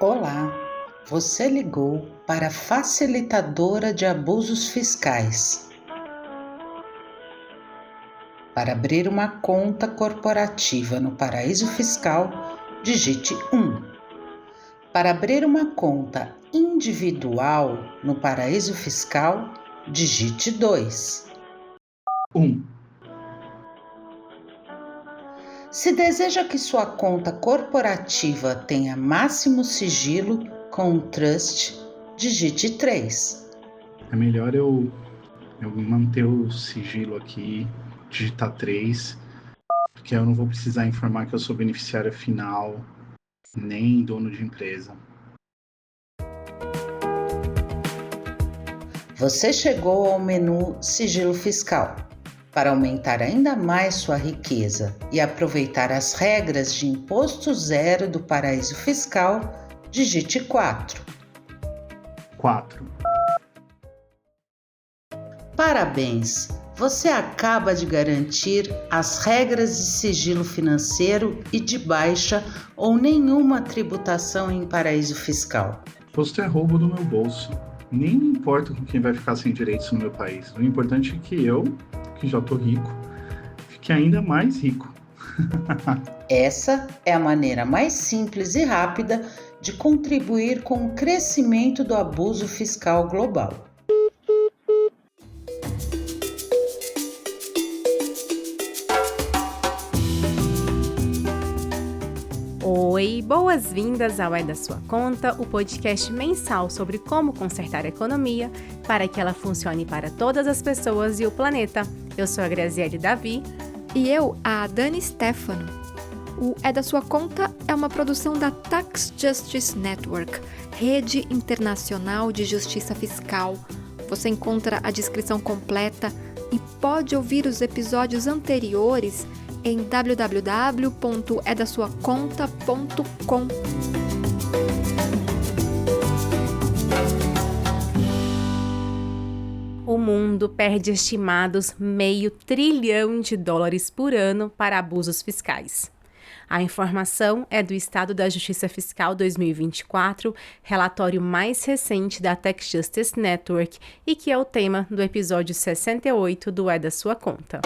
Olá, você ligou para a facilitadora de abusos fiscais. Para abrir uma conta corporativa no paraíso fiscal, digite 1. Para abrir uma conta individual no paraíso fiscal, digite 2. 1. Se deseja que sua conta corporativa tenha máximo sigilo com um trust, digite 3. É melhor eu manter o sigilo aqui, digitar 3, porque eu não vou precisar informar que eu sou beneficiário final, nem dono de empresa. Você chegou ao menu Sigilo Fiscal. Para aumentar ainda mais sua riqueza e aproveitar as regras de imposto zero do paraíso fiscal, digite 4. 4. Parabéns! Você acaba de garantir as regras de sigilo financeiro e de baixa ou nenhuma tributação em paraíso fiscal. Imposto é roubo do meu bolso. Nem me importa com quem vai ficar sem direitos no meu país. O importante é que eu, que já tô rico, fique ainda mais rico. Essa é a maneira mais simples e rápida de contribuir com o crescimento do abuso fiscal global. Oi, boas-vindas ao É da Sua Conta, o podcast mensal sobre como consertar a economia para que ela funcione para todas as pessoas e o planeta. Eu sou a Graziele Davi. E eu, a Dani Stefano. O É da Sua Conta é uma produção da Tax Justice Network, rede internacional de justiça fiscal. Você encontra a descrição completa e pode ouvir os episódios anteriores em www.edasuaconta.com. O mundo perde estimados $500 bilhão por ano para abusos fiscais. A informação é do Estado da Justiça Fiscal 2024, relatório mais recente da Tax Justice Network e que é o tema do episódio 68 do É da Sua Conta.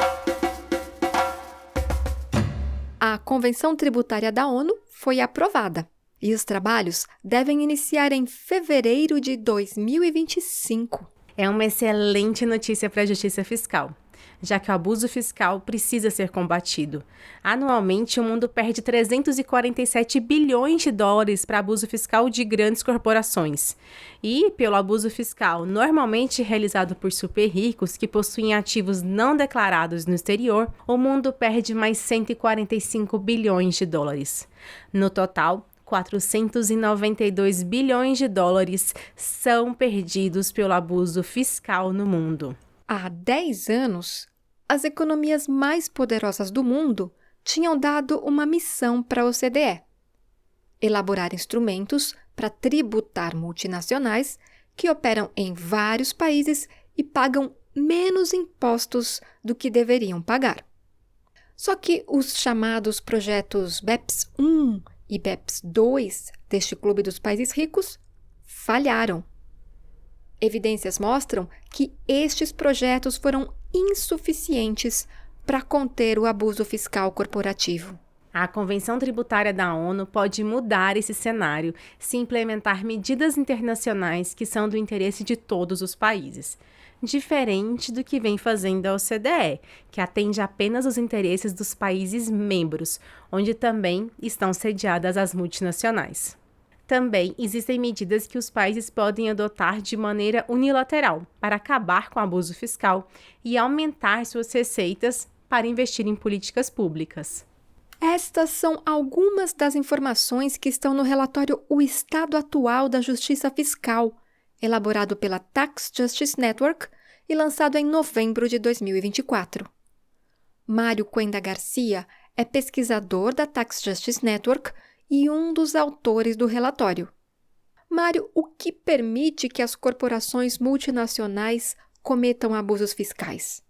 A Convenção Tributária da ONU foi aprovada e os trabalhos devem iniciar em fevereiro de 2025. É uma excelente notícia para a justiça fiscal, já que o abuso fiscal precisa ser combatido. Anualmente, o mundo perde $347 bilhões para abuso fiscal de grandes corporações. E, pelo abuso fiscal normalmente realizado por super ricos que possuem ativos não declarados no exterior, o mundo perde mais $145 bilhões. No total, $492 bilhões são perdidos pelo abuso fiscal no mundo. Há 10 anos, as economias mais poderosas do mundo tinham dado uma missão para a OCDE: elaborar instrumentos para tributar multinacionais que operam em vários países e pagam menos impostos do que deveriam pagar. Só que os chamados projetos BEPS 1 e BEPS 2 deste clube dos países ricos falharam. Evidências mostram que estes projetos foram insuficientes para conter o abuso fiscal corporativo. A Convenção Tributária da ONU pode mudar esse cenário se implementar medidas internacionais que são do interesse de todos os países, diferente do que vem fazendo a OCDE, que atende apenas os interesses dos países membros, onde também estão sediadas as multinacionais. Também existem medidas que os países podem adotar de maneira unilateral para acabar com o abuso fiscal e aumentar suas receitas para investir em políticas públicas. Estas são algumas das informações que estão no relatório O Estado Atual da Justiça Fiscal, elaborado pela Tax Justice Network e lançado em novembro de 2024. Mário Cuenda Garcia é pesquisador da Tax Justice Network e um dos autores do relatório. Mário, o que permite que as corporações multinacionais cometam abusos fiscais?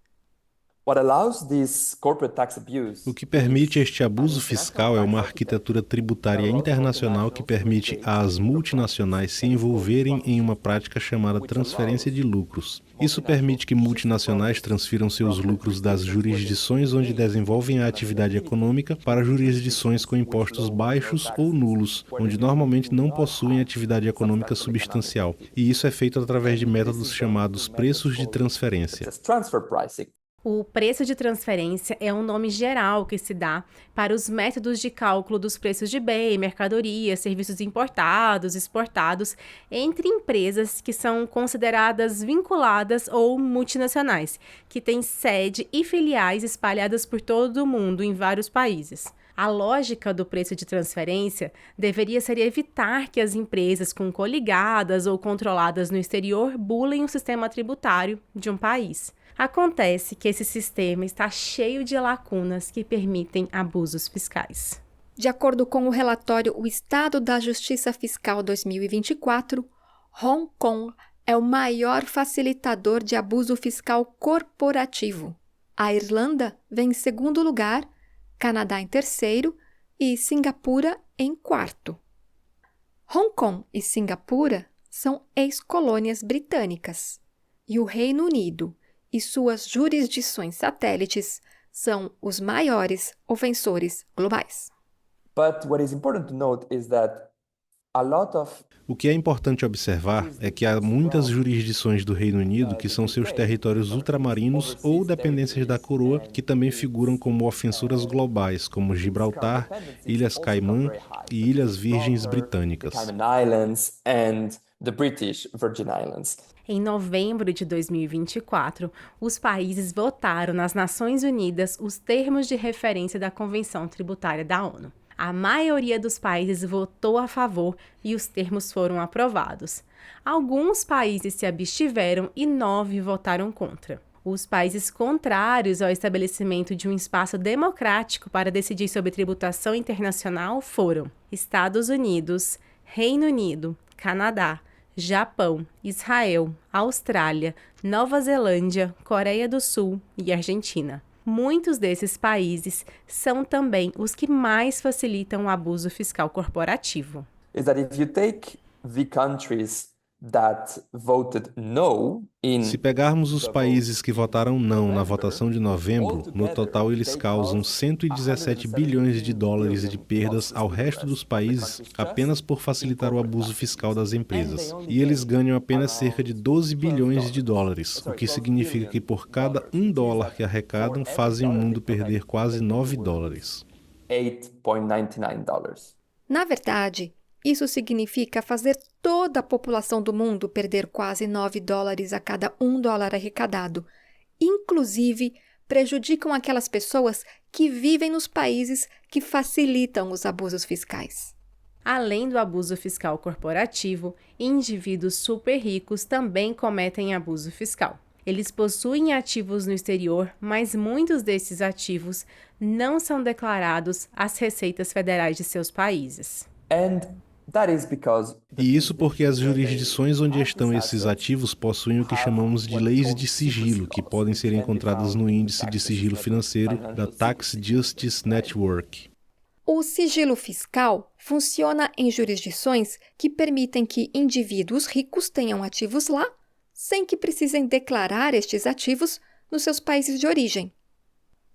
O que permite este abuso fiscal é uma arquitetura tributária internacional que permite às multinacionais se envolverem em uma prática chamada transferência de lucros. Isso permite que multinacionais transfiram seus lucros das jurisdições onde desenvolvem a atividade econômica para jurisdições com impostos baixos ou nulos, onde normalmente não possuem atividade econômica substancial. E isso é feito através de métodos chamados preços de transferência. O preço de transferência é um nome geral que se dá para os métodos de cálculo dos preços de bem, mercadorias, serviços importados, exportados, entre empresas que são consideradas vinculadas ou multinacionais, que têm sede e filiais espalhadas por todo o mundo em vários países. A lógica do preço de transferência deveria ser evitar que as empresas coligadas ou controladas no exterior bulem o sistema tributário de um país. Acontece que esse sistema está cheio de lacunas que permitem abusos fiscais. De acordo com o relatório O Estado da Justiça Fiscal 2024, Hong Kong é o maior facilitador de abuso fiscal corporativo. A Irlanda vem em segundo lugar, Canadá em terceiro e Singapura em quarto. Hong Kong e Singapura são ex-colônias britânicas e o Reino Unido e suas jurisdições satélites são os maiores ofensores globais. O que é importante observar é que há muitas jurisdições do Reino Unido que são seus territórios ultramarinos ou dependências da coroa que também figuram como ofensoras globais, como Gibraltar, Ilhas Caimã e Ilhas Virgens Britânicas. Em novembro de 2024, os países votaram nas Nações Unidas os termos de referência da Convenção Tributária da ONU. A maioria dos países votou a favor e os termos foram aprovados. Alguns países se abstiveram e 9 votaram contra. Os países contrários ao estabelecimento de um espaço democrático para decidir sobre tributação internacional foram Estados Unidos, Reino Unido, Canadá, Japão, Israel, Austrália, Nova Zelândia, Coreia do Sul e Argentina. Muitos desses países são também os que mais facilitam o abuso fiscal corporativo. Se pegarmos os países que votaram não na votação de novembro, no total eles causam 117 bilhões de dólares de perdas ao resto dos países apenas por facilitar o abuso fiscal das empresas. E eles ganham apenas cerca de 12 bilhões de dólares, o que significa que por cada $1 que arrecadam, fazem o mundo perder quase 9 dólares. Na verdade, isso significa fazer toda a população do mundo perder quase 9 dólares a cada $1 arrecadado. Inclusive, prejudicam aquelas pessoas que vivem nos países que facilitam os abusos fiscais. Além do abuso fiscal corporativo, indivíduos super ricos também cometem abuso fiscal. Eles possuem ativos no exterior, mas muitos desses ativos não são declarados às receitas federais de seus países. E isso porque as jurisdições onde estão esses ativos possuem o que chamamos de leis de sigilo, que podem ser encontradas no Índice de Sigilo Financeiro da Tax Justice Network. O sigilo fiscal funciona em jurisdições que permitem que indivíduos ricos tenham ativos lá, sem que precisem declarar estes ativos nos seus países de origem.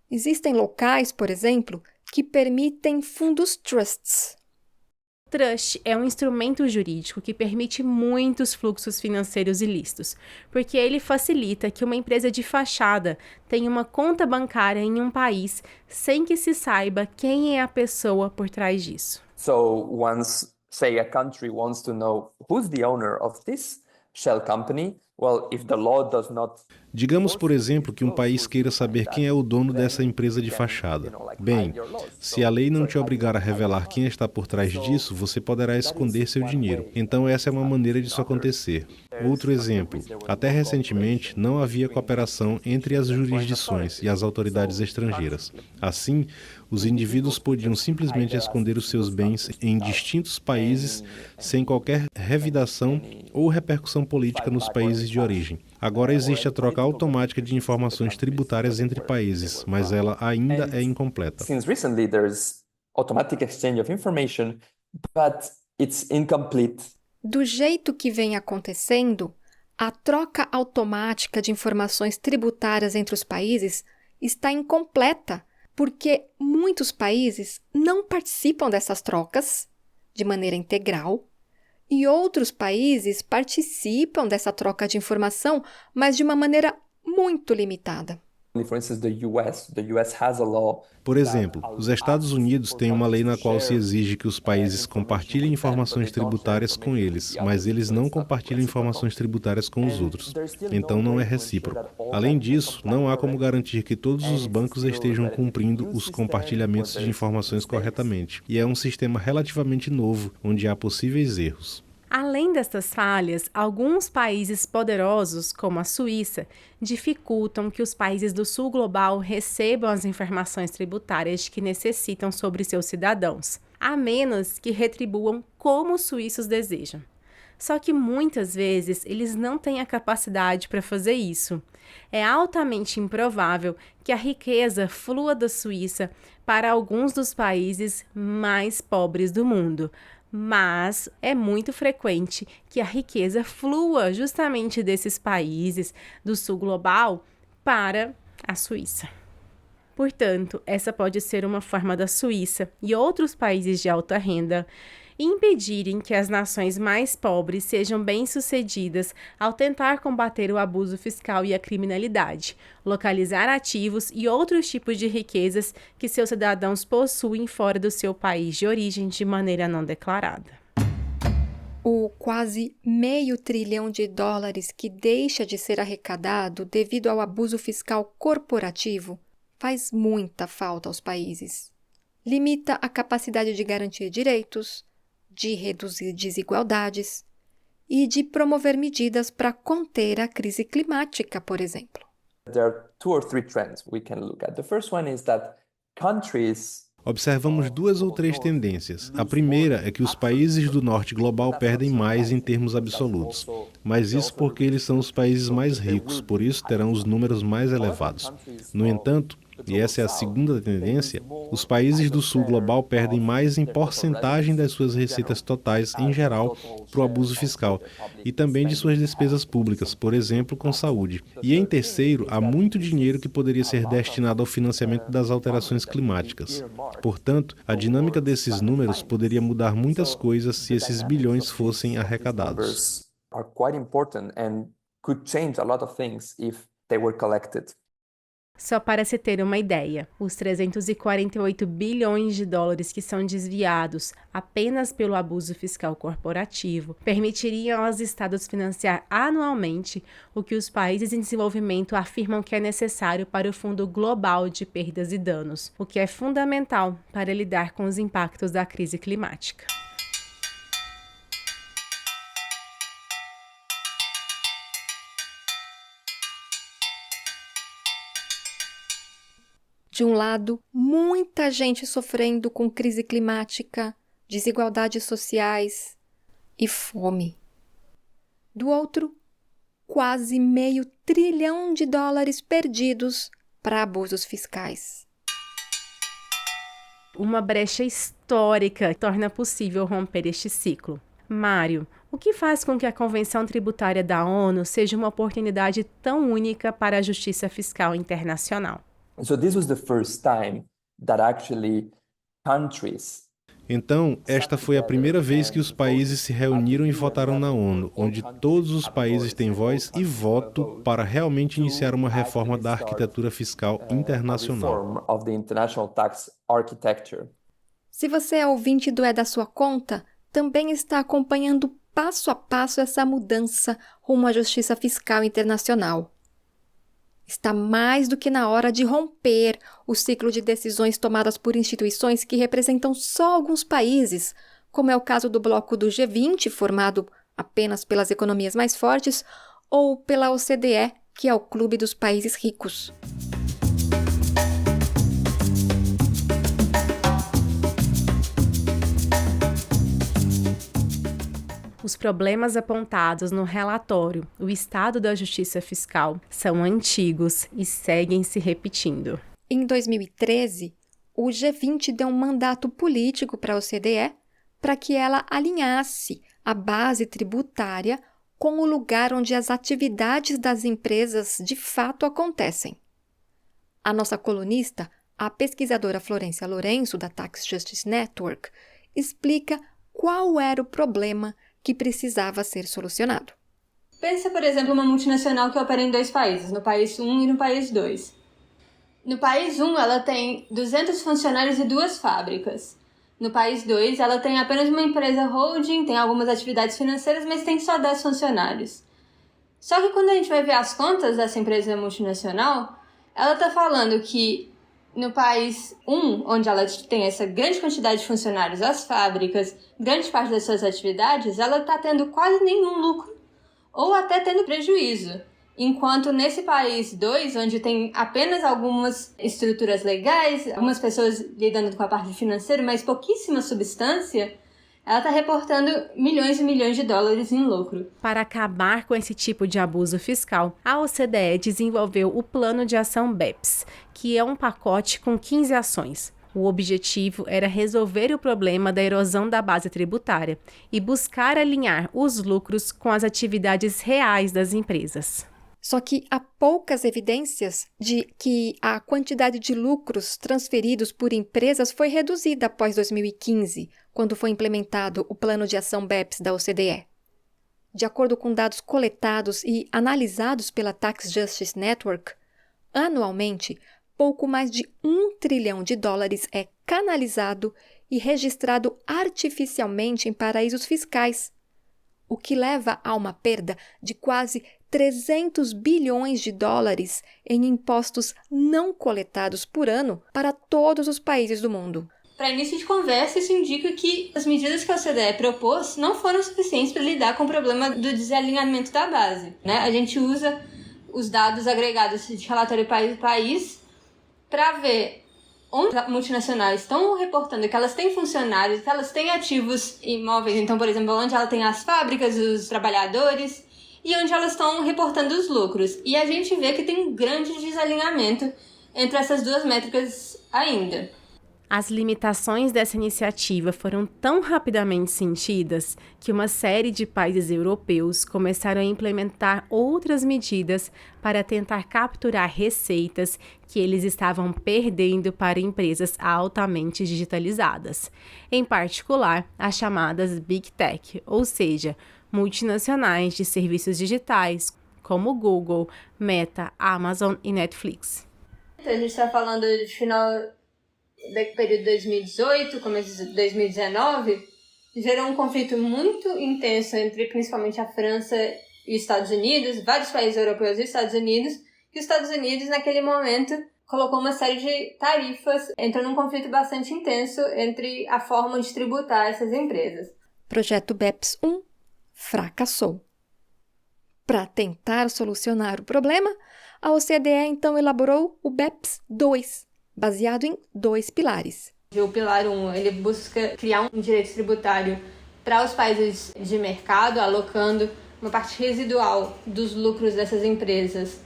Existem locais, por exemplo, que permitem fundos trusts. Trust é um instrumento jurídico que permite muitos fluxos financeiros ilícitos, porque ele facilita que uma empresa de fachada tenha uma conta bancária em um país sem que se saiba quem é a pessoa por trás disso. So once, say, a country wants to know who's the owner of this shell company, well, if the law does not... Digamos, por exemplo, que um país queira saber quem é o dono dessa empresa de fachada. Bem, se a lei não te obrigar a revelar quem está por trás disso, você poderá esconder seu dinheiro. Então essa é uma maneira disso acontecer. Outro exemplo, até recentemente não havia cooperação entre as jurisdições e as autoridades estrangeiras. Assim, os indivíduos podiam simplesmente esconder os seus bens em distintos países sem qualquer revidação ou repercussão política nos países de origem. Agora existe a troca automática de informações tributárias entre países, mas ela ainda é incompleta. Since recently there's automatic exchange of information, but it's incomplete. Do jeito que vem acontecendo, a troca automática de informações tributárias entre os países está incompleta, porque muitos países não participam dessas trocas de maneira integral e outros países participam dessa troca de informação, mas de uma maneira muito limitada. For instance, the US has a law. Por exemplo, os Estados Unidos têm uma lei na qual se exige que os países compartilhem informações tributárias com eles, mas eles não compartilham informações tributárias com os outros. Então não é recíproco. Além disso, não há como garantir que todos os bancos estejam cumprindo os compartilhamentos de informações corretamente. E é um sistema relativamente novo, onde há possíveis erros. Além destas falhas, alguns países poderosos, como a Suíça, dificultam que os países do sul global recebam as informações tributárias que necessitam sobre seus cidadãos, a menos que retribuam como os suíços desejam. Só que muitas vezes eles não têm a capacidade para fazer isso. É altamente improvável que a riqueza flua da Suíça para alguns dos países mais pobres do mundo, mas é muito frequente que a riqueza flua justamente desses países do sul global para a Suíça. Portanto, essa pode ser uma forma da Suíça e outros países de alta renda impedirem que as nações mais pobres sejam bem-sucedidas ao tentar combater o abuso fiscal e a criminalidade, localizar ativos e outros tipos de riquezas que seus cidadãos possuem fora do seu país de origem de maneira não declarada. O quase $500 bilhão que deixa de ser arrecadado devido ao abuso fiscal corporativo faz muita falta aos países. Limita a capacidade de garantir direitos, de reduzir desigualdades e de promover medidas para conter a crise climática, por exemplo. There are 2 or 3 trends we can look at. The first one is that countries Observamos 2 ou 3 tendências. A primeira é que os países do norte global perdem mais em termos absolutos, mas isso porque eles são os países mais ricos, por isso terão os números mais elevados. No entanto, e essa é a segunda tendência, os países do sul global perdem mais em porcentagem das suas receitas totais em geral para o abuso fiscal e também de suas despesas públicas, por exemplo, com saúde. E em terceiro, há muito dinheiro que poderia ser destinado ao financiamento das alterações climáticas. Portanto, a dinâmica desses números poderia mudar muitas coisas se esses bilhões fossem arrecadados. Só para se ter uma ideia, os $348 bilhões que são desviados apenas pelo abuso fiscal corporativo permitiriam aos estados financiar anualmente o que os países em desenvolvimento afirmam que é necessário para o Fundo Global de Perdas e Danos, o que é fundamental para lidar com os impactos da crise climática. De um lado, muita gente sofrendo com crise climática, desigualdades sociais e fome. Do outro, quase $500 bilhão perdidos para abusos fiscais. Uma brecha histórica torna possível romper este ciclo. Mário, o que faz com que a Convenção Tributária da ONU seja uma oportunidade tão única para a justiça fiscal internacional? So this was the first time that actually countries. Então, esta foi a primeira vez que os países se reuniram e votaram na ONU, onde todos os países têm voz e voto para realmente iniciar uma reforma da arquitetura fiscal internacional. Se você é ouvinte do É da Sua Conta, também está acompanhando passo a passo essa mudança rumo à justiça fiscal internacional. Está mais do que na hora de romper o ciclo de decisões tomadas por instituições que representam só alguns países, como é o caso do bloco do G20, formado apenas pelas economias mais fortes, ou pela OCDE, que é o clube dos países ricos. Os problemas apontados no relatório O Estado da Justiça Fiscal são antigos e seguem se repetindo. Em 2013, o G20 deu um mandato político para a OCDE para que ela alinhasse a base tributária com o lugar onde as atividades das empresas de fato acontecem. A nossa colunista, a pesquisadora Florência Lourenço, da Tax Justice Network, explica qual era o problema que precisava ser solucionado. Pensa, por exemplo, uma multinacional que opera em 2 países, no país 1 e no país 2. No país 1, ela tem 200 funcionários e 2 fábricas. No país 2, ela tem apenas uma empresa holding, tem algumas atividades financeiras, mas tem só 10 funcionários. Só que quando a gente vai ver as contas dessa empresa multinacional, ela está falando que no país 1, onde ela tem essa grande quantidade de funcionários, as fábricas, grande parte das suas atividades, ela está tendo quase nenhum lucro ou até tendo prejuízo. Enquanto nesse país 2, onde tem apenas algumas estruturas legais, algumas pessoas lidando com a parte financeira, mas pouquíssima substância, ela está reportando milhões e milhões de dólares em lucro. Para acabar com esse tipo de abuso fiscal, a OCDE desenvolveu o Plano de Ação BEPS, que é um pacote com 15 ações. O objetivo era resolver o problema da erosão da base tributária e buscar alinhar os lucros com as atividades reais das empresas. Só que há poucas evidências de que a quantidade de lucros transferidos por empresas foi reduzida após 2015, quando foi implementado o Plano de Ação BEPS da OCDE. De acordo com dados coletados e analisados pela Tax Justice Network, anualmente, pouco mais de $1 trilhão é canalizado e registrado artificialmente em paraísos fiscais, o que leva a uma perda de quase $300 bilhões em impostos não coletados por ano para todos os países do mundo. Para início de conversa, isso indica que as medidas que a OCDE propôs não foram suficientes para lidar com o problema do desalinhamento da base, né? A gente usa os dados agregados de relatório país a país para ver onde as multinacionais estão reportando que elas têm funcionários, que elas têm ativos imóveis, então, por exemplo, onde ela tem as fábricas, os trabalhadores, e onde elas estão reportando os lucros. E a gente vê que tem um grande desalinhamento entre essas 2 métricas ainda. As limitações dessa iniciativa foram tão rapidamente sentidas que uma série de países europeus começaram a implementar outras medidas para tentar capturar receitas que eles estavam perdendo para empresas altamente digitalizadas, em particular as chamadas Big Tech, ou seja, multinacionais de serviços digitais como Google, Meta, Amazon e Netflix. A gente está falando de final do período 2018, começo de 2019, gerou um conflito muito intenso entre principalmente a França e os Estados Unidos, vários países europeus e Estados Unidos, que os Estados Unidos, naquele momento, colocou uma série de tarifas, entrou num conflito bastante intenso entre a forma de tributar essas empresas. Projeto BEPS 1 fracassou. Para tentar solucionar o problema, a OCDE então elaborou o BEPS 2, baseado em 2 pilares. O pilar 1, ele busca criar um direito tributário para os países de mercado, alocando uma parte residual dos lucros dessas empresas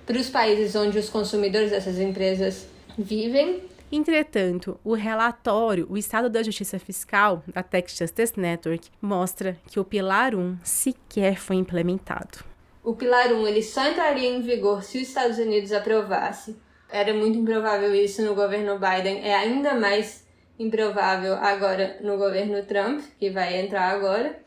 para os países onde os consumidores dessas empresas vivem. Entretanto, o relatório O Estado da Justiça Fiscal, da Tax Justice Network, mostra que o Pilar 1 sequer foi implementado. O Pilar 1 ele só entraria em vigor se os Estados Unidos aprovassem. Era muito improvável isso no governo Biden, é ainda mais improvável agora no governo Trump, que vai entrar agora.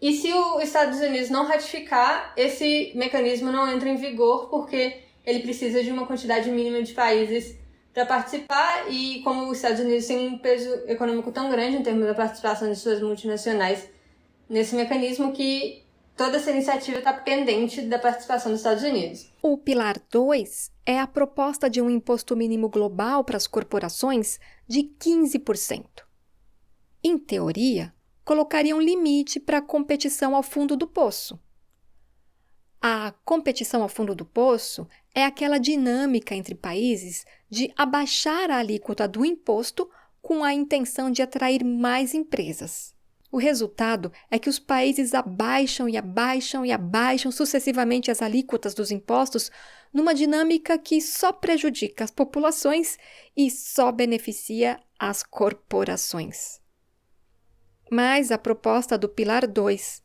E se os Estados Unidos não ratificar, esse mecanismo não entra em vigor porque ele precisa de uma quantidade mínima de países para participar, e como os Estados Unidos têm um peso econômico tão grande em termos da participação de suas multinacionais nesse mecanismo, que toda essa iniciativa está pendente da participação dos Estados Unidos. O Pilar 2 é a proposta de um imposto mínimo global para as corporações de 15%. Em teoria, colocaria um limite para a competição ao fundo do poço. A competição ao fundo do poço é aquela dinâmica entre países de abaixar a alíquota do imposto com a intenção de atrair mais empresas. O resultado é que os países abaixam e abaixam e abaixam sucessivamente as alíquotas dos impostos numa dinâmica que só prejudica as populações e só beneficia as corporações. Mas a proposta do Pilar 2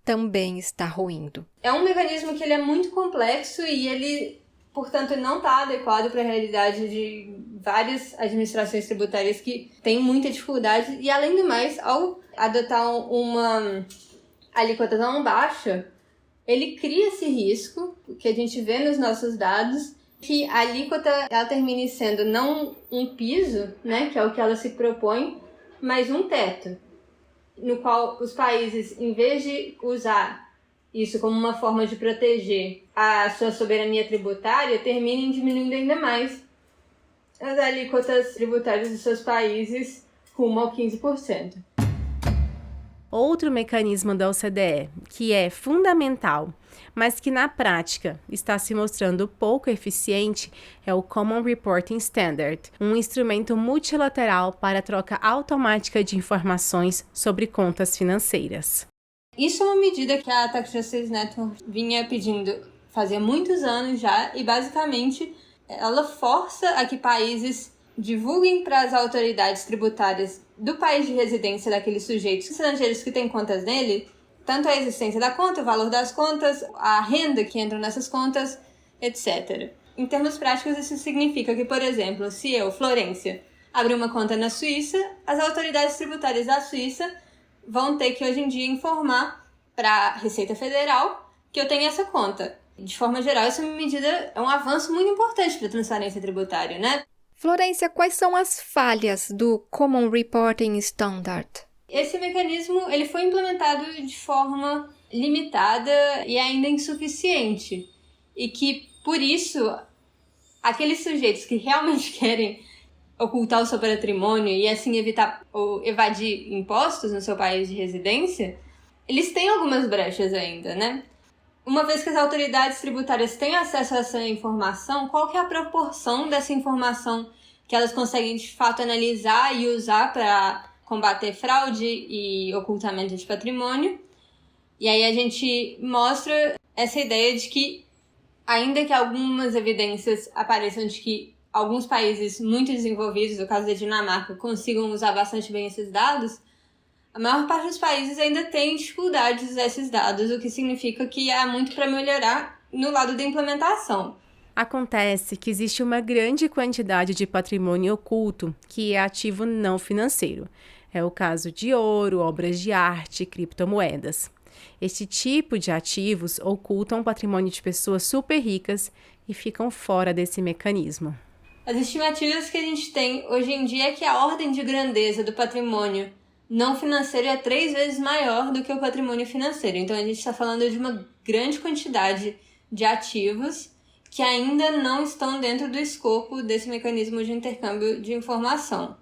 também está ruindo. É um mecanismo que ele é muito complexo e ele, portanto, não está adequado para a realidade de várias administrações tributárias que têm muita dificuldade. E, além do mais, ao adotar uma alíquota tão baixa, ele cria esse risco, que a gente vê nos nossos dados, que a alíquota ela termine sendo não um piso, né, que é o que ela se propõe, mas um teto, no qual os países, em vez de usar isso como uma forma de proteger a sua soberania tributária, terminem diminuindo ainda mais as alíquotas tributárias dos seus países rumo ao 15%. Outro mecanismo da OCDE, que é fundamental, mas que na prática está se mostrando pouco eficiente, é o Common Reporting Standard, um instrumento multilateral para a troca automática de informações sobre contas financeiras. Isso é uma medida que a Tax Justice Network vinha pedindo fazia muitos anos já, e basicamente ela força a que países divulguem para as autoridades tributárias do país de residência daqueles sujeitos estrangeiros que têm contas nele, tanto a existência da conta, o valor das contas, a renda que entra nessas contas, etc. Em termos práticos, isso significa que, por exemplo, se eu, Florência, abrir uma conta na Suíça, as autoridades tributárias da Suíça vão ter que, hoje em dia, informar para a Receita Federal que eu tenho essa conta. De forma geral, essa medida é um avanço muito importante para a transparência tributária, né? Florência, quais são as falhas do Common Reporting Standard? Esse mecanismo ele foi implementado de forma limitada e ainda insuficiente. E que, por isso, aqueles sujeitos que realmente querem ocultar o seu patrimônio e assim evitar ou evadir impostos no seu país de residência, eles têm algumas brechas ainda, né? Uma vez que as autoridades tributárias têm acesso a essa informação, qual que é a proporção dessa informação que elas conseguem de fato analisar e usar para combater fraude e ocultamento de patrimônio? E aí a gente mostra essa ideia de que, ainda que algumas evidências apareçam de que alguns países muito desenvolvidos, no caso da Dinamarca, consigam usar bastante bem esses dados, a maior parte dos países ainda tem dificuldade de usar esses dados, o que significa que há muito para melhorar no lado da implementação. Acontece que existe uma grande quantidade de patrimônio oculto que é ativo não financeiro. É o caso de ouro, obras de arte, criptomoedas. Este tipo de ativos ocultam o patrimônio de pessoas super ricas e ficam fora desse mecanismo. As estimativas que a gente tem hoje em dia é que a ordem de grandeza do patrimônio não financeiro é 3 vezes maior do que o patrimônio financeiro. Então, a gente está falando de uma grande quantidade de ativos que ainda não estão dentro do escopo desse mecanismo de intercâmbio de informação.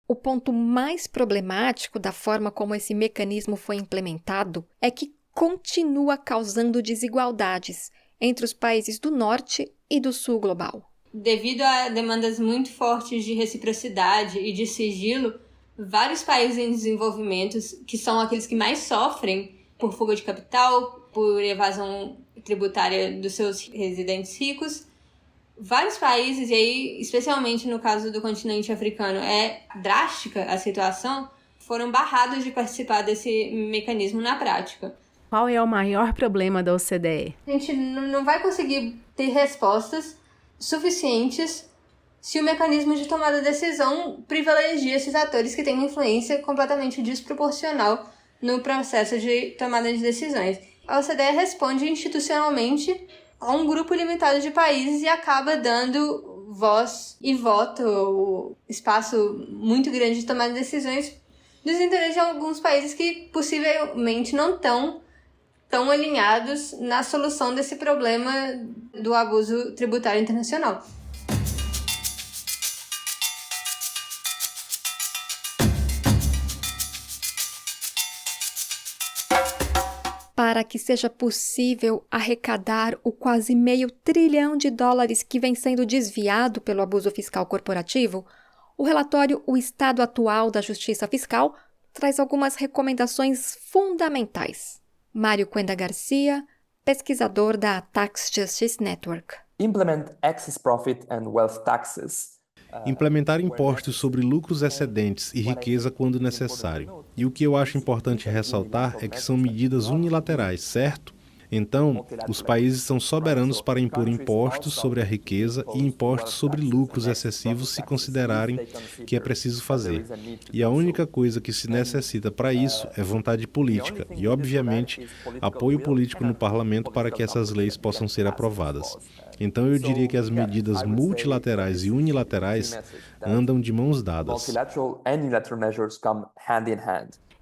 O ponto mais problemático da forma como esse mecanismo foi implementado é que continua causando desigualdades entre os países do Norte e do Sul global. Devido a demandas muito fortes de reciprocidade e de sigilo, vários países em desenvolvimento, que são aqueles que mais sofrem por fuga de capital, por evasão tributária dos seus residentes ricos, vários países, e aí especialmente no caso do continente africano é drástica a situação, foram barrados de participar desse mecanismo na prática. Qual é o maior problema da OCDE? A gente não vai conseguir ter respostas suficientes se o mecanismo de tomada de decisão privilegia esses atores que têm uma influência completamente desproporcional no processo de tomada de decisões. A OCDE responde institucionalmente a um grupo limitado de países e acaba dando voz e voto, espaço muito grande de tomada de decisões dos interesses de alguns países que possivelmente não estão tão alinhados na solução desse problema do abuso tributário internacional. Para que seja possível arrecadar o quase $500 bilhão que vem sendo desviado pelo abuso fiscal corporativo, o relatório O Estado Atual da Justiça Fiscal traz algumas recomendações fundamentais. Mário Cuenda Garcia, pesquisador da Tax Justice Network. Implement excess profit and wealth taxes. Implementar impostos sobre lucros excedentes e riqueza quando necessário. E o que eu acho importante ressaltar é que são medidas unilaterais, certo? Então, os países são soberanos para impor impostos sobre a riqueza e impostos sobre lucros excessivos se considerarem que é preciso fazer. E a única coisa que se necessita para isso é vontade política e, obviamente, apoio político no parlamento para que essas leis possam ser aprovadas. Então eu diria que as medidas multilaterais e unilaterais andam de mãos dadas.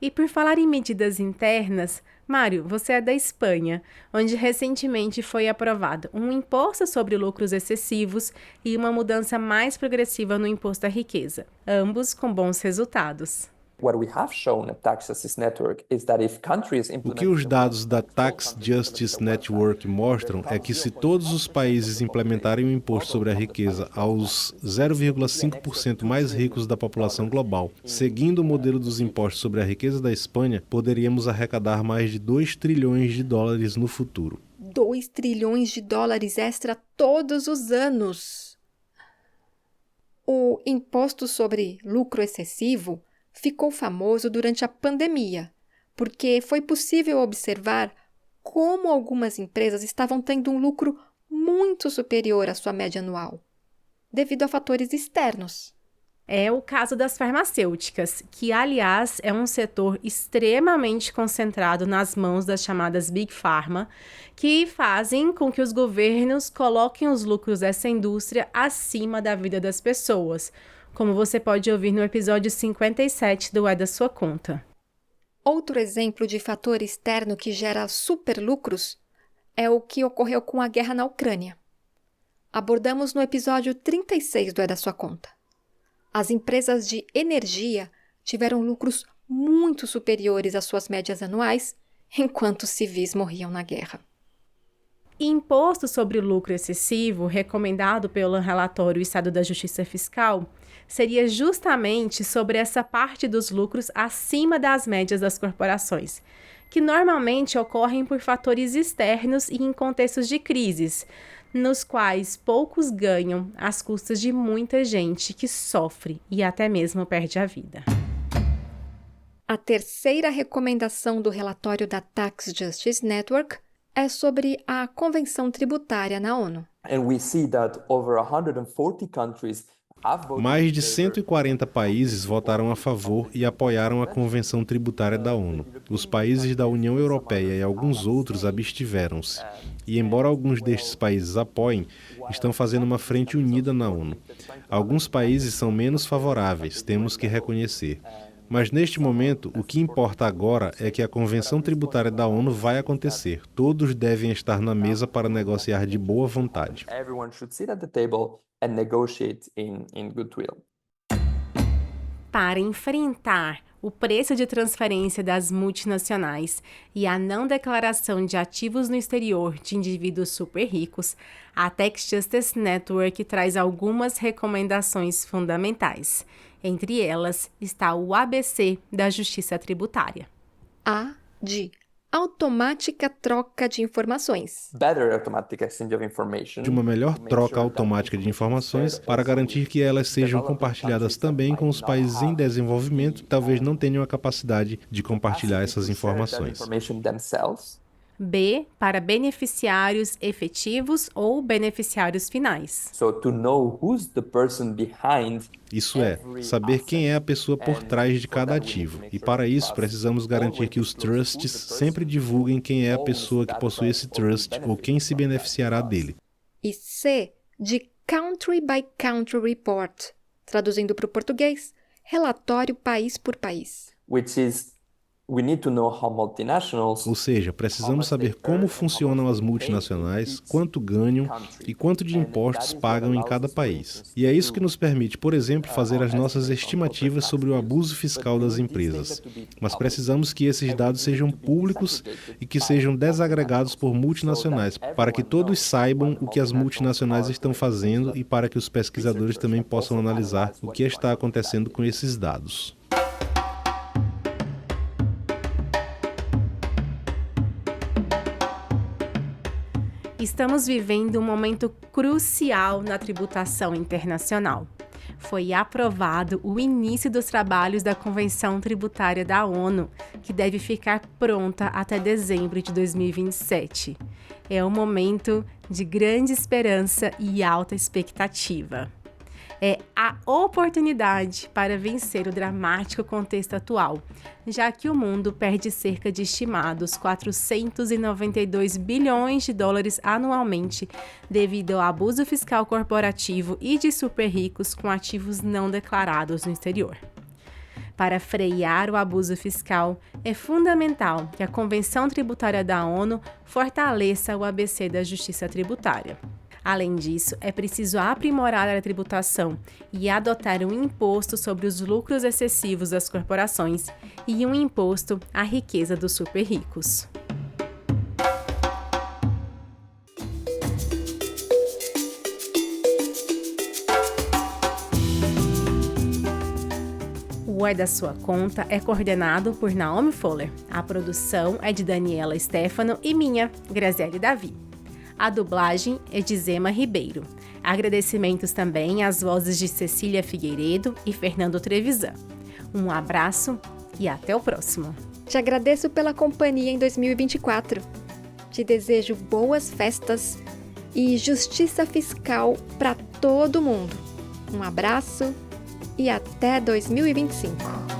E por falar em medidas internas, Mário, você é da Espanha, onde recentemente foi aprovado um imposto sobre lucros excessivos e uma mudança mais progressiva no imposto à riqueza, ambos com bons resultados. O que os dados da Tax Justice Network mostram é que se todos os países implementarem o imposto sobre a riqueza aos 0,5% mais ricos da população global, seguindo o modelo dos impostos sobre a riqueza da Espanha, poderíamos arrecadar mais de 2 trilhões de dólares no futuro. 2 trilhões de dólares extra todos os anos. O imposto sobre lucro excessivo ficou famoso durante a pandemia, porque foi possível observar como algumas empresas estavam tendo um lucro muito superior à sua média anual, devido a fatores externos. É o caso das farmacêuticas, que, aliás, é um setor extremamente concentrado nas mãos das chamadas Big Pharma, que fazem com que os governos coloquem os lucros dessa indústria acima da vida das pessoas, como você pode ouvir no episódio 57 do É da Sua Conta. Outro exemplo de fator externo que gera superlucros é o que ocorreu com a guerra na Ucrânia. Abordamos no episódio 36 do É da Sua Conta. As empresas de energia tiveram lucros muito superiores às suas médias anuais, enquanto os civis morriam na guerra. Imposto sobre o lucro excessivo, recomendado pelo relatório Estado da Justiça Fiscal, seria justamente sobre essa parte dos lucros acima das médias das corporações, que normalmente ocorrem por fatores externos e em contextos de crises, nos quais poucos ganham às custas de muita gente que sofre e até mesmo perde a vida. A terceira recomendação do relatório da Tax Justice Network é sobre a Convenção Tributária na ONU. Mais de 140 países votaram a favor e apoiaram a Convenção Tributária da ONU. Os países da União Europeia e alguns outros abstiveram-se. E embora alguns destes países apoiem, estão fazendo uma frente unida na ONU. Alguns países são menos favoráveis, temos que reconhecer. Mas neste momento, o que importa agora é que a Convenção Tributária da ONU vai acontecer. Todos devem estar na mesa para negociar de boa vontade. Para enfrentar o preço de transferência das multinacionais e a não declaração de ativos no exterior de indivíduos super ricos, a Tax Justice Network traz algumas recomendações fundamentais. Entre elas está o ABC da Justiça Tributária. A de automática troca de informações. De uma melhor troca automática de informações para garantir que elas sejam compartilhadas também com os países em desenvolvimento que talvez não tenham a capacidade de compartilhar essas informações. B, para beneficiários efetivos ou beneficiários finais. Isso é, saber quem é a pessoa por trás de cada ativo. E para isso, precisamos garantir que os trusts sempre divulguem quem é a pessoa que possui esse trust ou quem se beneficiará dele. E C, de Country by Country Report, traduzindo para o português, relatório país por país. Ou seja, precisamos saber como funcionam as multinacionais, quanto ganham e quanto de impostos pagam em cada país. E é isso que nos permite, por exemplo, fazer as nossas estimativas sobre o abuso fiscal das empresas. Mas precisamos que esses dados sejam públicos e que sejam desagregados por multinacionais, para que todos saibam o que as multinacionais estão fazendo e para que os pesquisadores também possam analisar o que está acontecendo com esses dados. Estamos vivendo um momento crucial na tributação internacional. Foi aprovado o início dos trabalhos da Convenção Tributária da ONU, que deve ficar pronta até dezembro de 2027. É um momento de grande esperança e alta expectativa. É a oportunidade para vencer o dramático contexto atual, já que o mundo perde cerca de estimados 492 bilhões de dólares anualmente devido ao abuso fiscal corporativo e de super ricos com ativos não declarados no exterior. Para frear o abuso fiscal, é fundamental que a Convenção Tributária da ONU fortaleça o ABC da justiça tributária. Além disso, é preciso aprimorar a tributação e adotar um imposto sobre os lucros excessivos das corporações e um imposto à riqueza dos super ricos. O É da Sua Conta é coordenado por Naomi Fuller. A produção é de Daniela Stefano e minha, Graziele Davi. A dublagem é de Zema Ribeiro. Agradecimentos também às vozes de Cecília Figueiredo e Fernando Trevisan. Um abraço e até o próximo. Te agradeço pela companhia em 2024. Te desejo boas festas e justiça fiscal para todo mundo. Um abraço e até 2025.